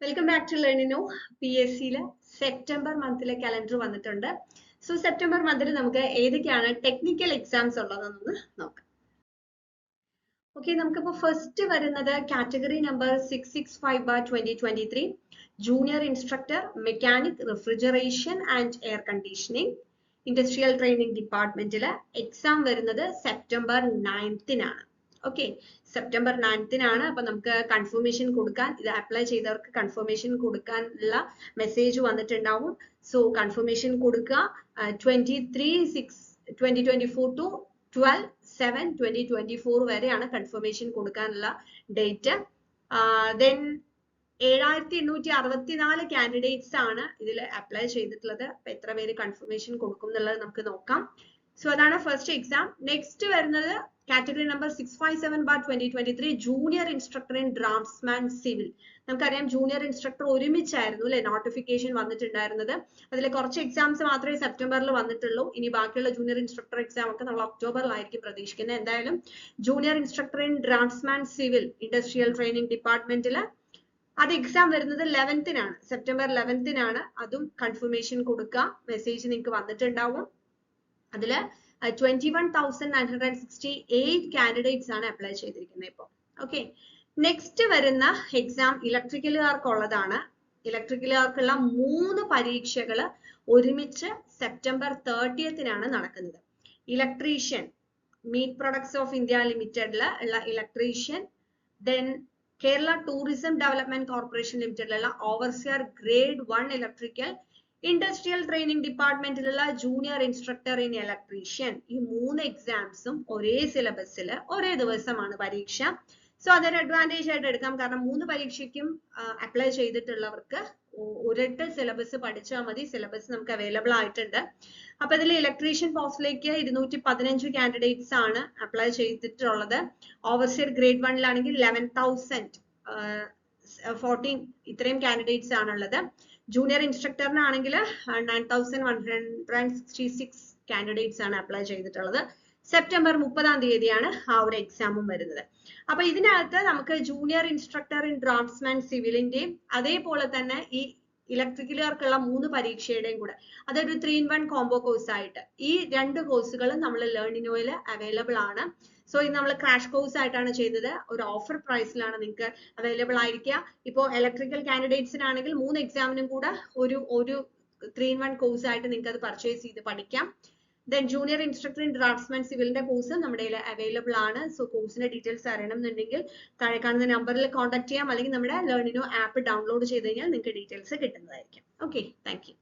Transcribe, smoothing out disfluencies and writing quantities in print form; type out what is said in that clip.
Welcome back to Learnino. PSC-യിലെ September മന്തിലെ calendar വന്നിട്ടുണ്ട്. സോ സെപ്റ്റംബർ മന്തിൽ നമുക്ക് ഏതൊക്കെയാണ് ടെക്നിക്കൽ എക്സാംസ് ഉള്ളതെന്ന് നോക്കാം. ഓക്കെ, നമുക്കിപ്പോൾ ഫസ്റ്റ് വരുന്നത് category number 665/2023 junior instructor mechanic refrigeration and air conditioning industrial training ഡിപ്പാർട്ട്മെന്റില് എക്സാം വരുന്നത് സെപ്റ്റംബർ 9-നാണ്. ഓക്കെ, സെപ്റ്റംബർ 9-നാണ്. അപ്പൊ നമുക്ക് കൺഫർമേഷൻ കൊടുക്കാൻ, ഇത് അപ്ലൈ ചെയ്തവർക്ക് കൺഫർമേഷൻ കൊടുക്കാനുള്ള മെസ്സേജ് വന്നിട്ടുണ്ടാവും. സോ കൺഫർമേഷൻ കൊടുക്കുക. 23/6/2024 ടു 12/7/2024 വരെയാണ് കൺഫർമേഷൻ കൊടുക്കാനുള്ള ഡേറ്റ്. ദെൻ 7864 കാൻഡിഡേറ്റ്സ് ആണ് ഇതിൽ അപ്ലൈ ചെയ്തിട്ടുള്ളത്. അപ്പൊ എത്ര പേര് കൺഫർമേഷൻ കൊടുക്കും എന്നുള്ളത് നമുക്ക് നോക്കാം. സോ അതാണ് ഫസ്റ്റ് എക്സാം. നെക്സ്റ്റ് വരുന്നത് category number 657/2023 junior instructor in draftsman civil. നമുക്കറിയാം ജൂനിയർ ഇൻസ്ട്രക്ടർ ഒരുമിച്ചായിരുന്നു അല്ലെ നോട്ടിഫിക്കേഷൻ വന്നിട്ടുണ്ടായിരുന്നത്. അതിൽ കുറച്ച് എക്സാംസ് മാത്രമേ സെപ്റ്റംബറിൽ വന്നിട്ടുള്ളൂ. ഇനി ബാക്കിയുള്ള ജൂനിയർ ഇൻസ്ട്രക്ടർ എക്സാം ഒക്കെ നമ്മൾ ഒക്ടോബറിലായിരിക്കും പ്രതീക്ഷിക്കുന്നത്. എന്തായാലും junior instructor in draftsman civil industrial training ഡിപ്പാർട്ട്മെന്റിൽ അത് എക്സാം വരുന്നത് 11-നാണ്, സെപ്റ്റംബർ 11-നാണ്. അതും കൺഫർമേഷൻ കൊടുക്കുക. മെസ്സേജ് നിങ്ങൾക്ക് വന്നിട്ടുണ്ടാവും. അതില് 21,968 കാൻഡിഡേറ്റ്സ് ആണ് അപ്ലൈ ചെയ്തിരിക്കുന്നത് ഇപ്പോൾ. ഓക്കെ, നെക്സ്റ്റ് വരുന്ന എക്സാം ഇലക്ട്രിക്കലുകാർക്കുള്ളതാണ്. ഇലക്ട്രിക്കലുകാർക്കുള്ള 3 പരീക്ഷകൾ ഒരുമിച്ച് സെപ്റ്റംബർ 30-നാണ് നടക്കുന്നത്. Electrician meat products of India ലിമിറ്റഡിൽ ഉള്ള electrician, then Kerala tourism development corporation ലിമിറ്റഡിലുള്ള overseer grade 1 electrical, industrial training ഡിപ്പാർട്ട്മെന്റിലുള്ള ജൂനിയർ ഇൻസ്ട്രക്ടർ ഇൻ ഇലക്ട്രീഷ്യൻ. ഈ 3 എക്സാംസും ഒരേ സിലബസിൽ ഒരേ ദിവസമാണ് പരീക്ഷ. സോ അതൊരു അഡ്വാൻറ്റേജ് ആയിട്ട് എടുക്കാം. കാരണം 3 പരീക്ഷയ്ക്കും അപ്ലൈ ചെയ്തിട്ടുള്ളവർക്ക് ഒരൊറ്റ സിലബസ് പഠിച്ചാൽ മതി. സിലബസ് നമുക്ക് അവൈലബിൾ ആയിട്ടുണ്ട്. അപ്പൊ ഇതിൽ ഇലക്ട്രീഷ്യൻ പോസ്റ്റിലേക്ക് 215 കാൻഡിഡേറ്റ്സ് ആണ് അപ്ലൈ ചെയ്തിട്ടുള്ളത്. ഓവർസിയർ ഗ്രേഡ് 1-ലാണെങ്കിൽ 11,014 ഇത്രയും കാൻഡിഡേറ്റ്സ് ആണുള്ളത്. ജൂനിയർ ഇൻസ്ട്രക്ടറിനാണെങ്കിൽ 9,166 കാൻഡിഡേറ്റ്സ് ആണ് അപ്ലൈ ചെയ്തിട്ടുള്ളത്. സെപ്റ്റംബർ 30-ാണ് ആ ഒരു എക്സാമും വരുന്നത്. അപ്പൊ ഇതിനകത്ത് നമുക്ക് ജൂനിയർ ഇൻസ്ട്രക്ടർ ഇൻ ഡ്രാഫ്റ്റ്സ്മാൻ സിവിലിന്റെയും അതേപോലെ തന്നെ ഈ ഇലക്ട്രിക്കലുകാർക്കുള്ള 3 പരീക്ഷയുടെയും കൂടെ അതൊരു 3-in-1 കോംബോ കോഴ്സ് ആയിട്ട് ഈ 2 കോഴ്സുകളും നമ്മൾ ലേണിനോയിൽ അവൈലബിൾ ആണ്. സോ ഇത് നമ്മൾ ക്രാഷ് കോഴ്സ് ആയിട്ടാണ് ചെയ്തത്. ഒരു ഓഫർ പ്രൈസിലാണ് നിങ്ങൾക്ക് അവൈലബിൾ ആയിരിക്കുക. ഇപ്പോൾ ഇലക്ട്രിക്കൽ കാൻഡിഡേറ്റ്സിനാണെങ്കിൽ 3 എക്സാമിനും കൂടെ ഒരു 3-in-1 കോഴ്സ് ആയിട്ട് നിങ്ങൾക്ക് അത് പർച്ചേസ് ചെയ്ത് പഠിക്കാം. Then junior instructor in draughtsman സിവിലിന്റെ കോഴ്സ് നമ്മുടെ അവൈലബിൾ ആണ്. സോ കോഴ്സിന്റെ ഡീറ്റെയിൽസ് അറിയണം എന്നുണ്ടെങ്കിൽ താഴെ കാണുന്ന നമ്പറിൽ കോൺടാക്ട് ചെയ്യാം, അല്ലെങ്കിൽ നമ്മുടെ ലേണിനോ ആപ്പ് ഡൗൺലോഡ് ചെയ്ത് കഴിഞ്ഞാൽ നിങ്ങൾക്ക് ഡീറ്റെയിൽസ് കിട്ടുന്നതായിരിക്കും. Okay, thank you.